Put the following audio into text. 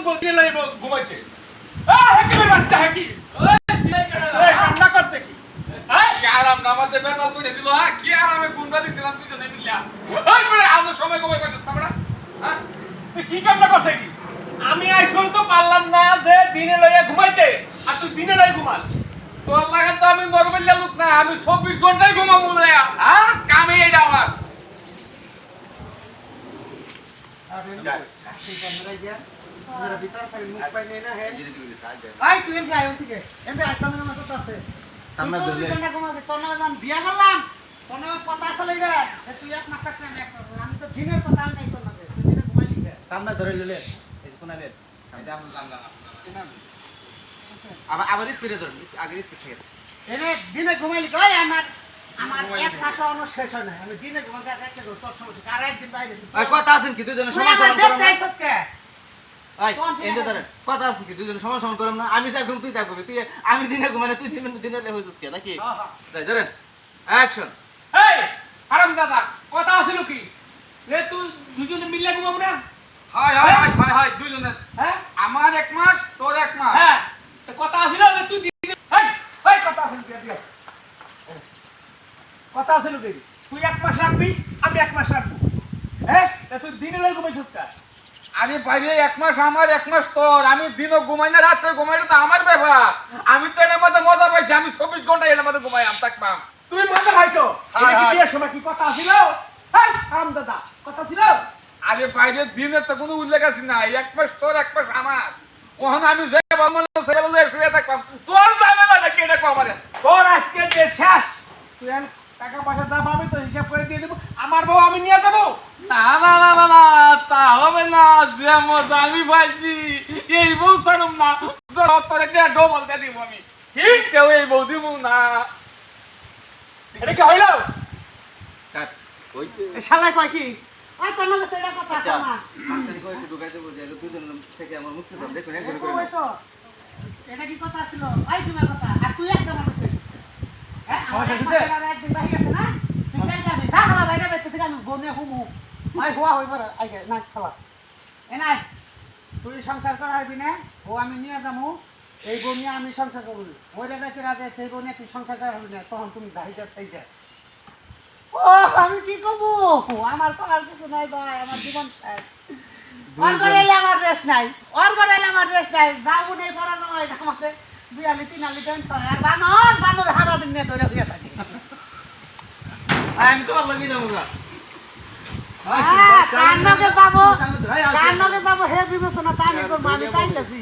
বলতে লইব ঘুমাইতে হেকিমের বাচ্চা হেকি কান্না করছে কি কি আরাম নামাজে বেতাল করে দিল কি আরামে গুন্ডা দিছিলাম দুজনে মিলিয়া ওই বলে আলো সময় কমে কইছিস তোমরা হ্যাঁ তুই কি কান্না করছে কি আমি আইসল তো পারলাম না যে দিনে লইয়া ঘুমাইতে আর তুই দিনে লই ঘুমাস তোর লাগা তো আমি নরমাল লোক না আমি 24 ঘন্টাই ঘুমাবো লয়া হ্যাঁ কামে এইটা আমার আমরা ঘন্টা ঘুমাবে তোর নামে আমি বিয়া করলাম তোর নামে কথা চলে রে তুই এক মাস থাকলে আমি তো দিনের কথা আমি নাই তোর নামে তুই দিনে ঘুমাই লিখে কামনা ধরে লইলে এই কোন আলে এটা আমি জানলাম না আবার স্পিডে ধরুন আগে স্পিড থেকে এনে দিনে ঘুমাই লিখে ওই আমার আমার এক মাস অন্য শেষ হয় না আমি দিনে ঘুমাতে রাখতে তোর সমস্যা আর একদিন বাইরে ভাই কথা আছেন কি দুইজনে তুই সমান আমার সমান করুন দেখতে আইছত কে ভাই এন্ড ধরে কথা আছেন কি দুইজনে সমান সমান করুন না আমি যা ঘুম তুই যা করবি তুই আমি দিনে ঘুমাই না তুই দিনে লে হইছিস কে নাকি তাই ধরেন অ্যাকশন এই আরাম দাদা কথা আছিল কি রে তুই দুজনে মিলে ঘুমাবো না high high high high high দুইজনে হ্যাঁ আমার এক মাস তোর এক মাস হ্যাঁ তো কথা আছিল যে তুই দিনে এই কথা আছিল কি দিও কথা আছিল কি তুই এক মাস রাখবি আমি এক মাস রাখবো হ্যাঁ তা তুই দিনে লই ঘুমাইছিস কা আরে বাইরে এক মাস আমার এক মাস তোর আমি দিনও ঘুমাই না রাতে ঘুমাই না তো আমার ব্যাপার আমি তো এর মধ্যে মজা পাইছি আমি 24 ঘন্টা এর মধ্যে ঘুমাই আমি থাকবাম তুই মজা খাইছো হ্যাঁ, এটা কি হ্যাঁ। বিয়ের সময় কি কথা আছিল এই আরাম দাদা কথা ছিল আরে বাইরে দিনের তো কোনো উল্লেখ আছে না এক মাস তোর এক মাস আমার ওখানে আমি যে বলবো সেগুলো লয়ে শুয়ে থাকবাম তোর ঝামেলা নাকি এটা কমারে তোর আজকে যে শেষ তুই এখন টাকা পয়সা যা পাবি তো হিসাব করে দিয়ে দেবো আমার বউ আমি নিয়ে যাবো না না না না না তা হবে না যে মজা আমি পাইছি এই বউ ছাড়ুম না তোর একটা ডবল দিয়ে দিব আমি ঠিক কেউ এই বউ দিব না এটা কি হইলো কাট হইছে শালা কয় কি ওই তোর নামে তো এটা কথা আচ্ছা আছে না মাস্টারি কই একটু ঢুকাইতে বলছি এটা দুইজন থেকে আমার মুক্তি পাবে দেখুন একজন করে ওই তো এটা কি কথা ছিল ওই তুমি কথা আর তুই একটা মানুষ হ্যাঁ সমস্যা হইছে? একদিন বাইরে গেছে না তুই যাই যাবি যা খালা বাইরে বেঁচে থেকে আমি বনে হুমু মাই হুয়া হইব আইগে না খালা এ নাই তুই সংসার করা হইবি না ও আমি নিয়ে যাবো এই বউ নিয়ে আমি সংসার করবো ওই রাজা রাজা সেই বউ নিয়ে তুই সংসার করা হবি না তখন তুমি যাইতে চাইতে ও আমি কি করবো আমার করার কিছু নাই ভাই আমার জীবন শেষ ওর ঘরে এলে আমার রেস্ট নাই ওর ঘরে এলে আমার রেস্ট নাই যাবো নেই পড়া যাবো এটা আমাকে বিয়ালি তিনালি দেন তো আর বানর হারা দিন নিয়ে ধরে হইয়া থাকে আমি তো লাগি যাবো গা কান্নকে যাবো হে বিবেচনা তা আমি করবো আমি চাইতেছি